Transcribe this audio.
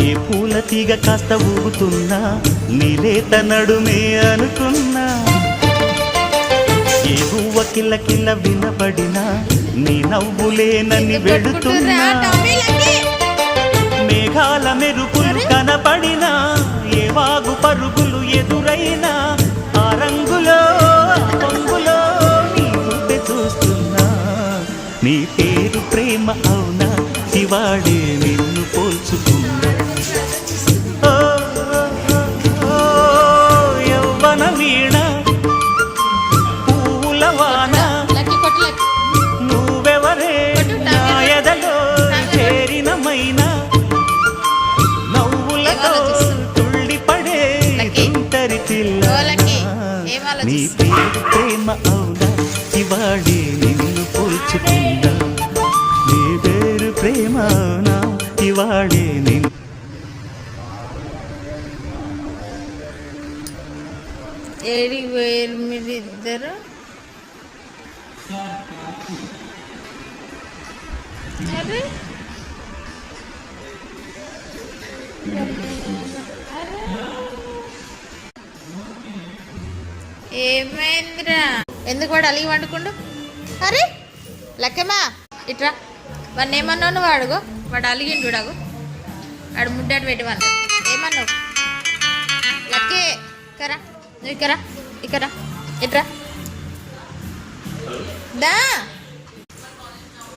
ఏ పూల తీగ కాస్త ఊగుతున్నా నీలేత నడుమే అనుకున్నా ఏ గువ్వ కిల్ల కిల్ల వినబడినా నీ నవ్వులేనని వెడుతున్నా మేఘాల మెరుపులు కనపడినా ఏ వాగు పరుగులు ఎదురైనా ఆ రంగులో పొంగులో నీ రూపే చూస్తున్నా నీ పేరు ప్రేమ అవునా ఇవాడే నిన్ను పోల్చుకున్నా యవ్వన వీణ పూల వాన నువ్వెవరే నా ఎదలో చేరిన మైనా నవ్వులతో తుళ్ళిపడే తుంటరి పిల్ల నీ పేరు ప్రేమ అవునా ఇవాడే నిన్ను పోల్చుకున్నా నీ పేరు ప్రేమ అవునా ఇవాడే నిన్ను ఏడికి పోయారు మీరు ఇద్దరు ఏమైందిరా ఎందుకు వాడు అలిగి వండుకుండు అరే లక్కమ్మా ఇట్రా వాడిని ఏమన్నావు నువ్వు అడుగు వాడు అలిగిండు చూడగు వాడు ముడ్డాడు పెట్టివన్నా ఏమన్నావు లక్కే కరా నువ్వు ఇక్కరా ఇక్కరా ఇట్రా దా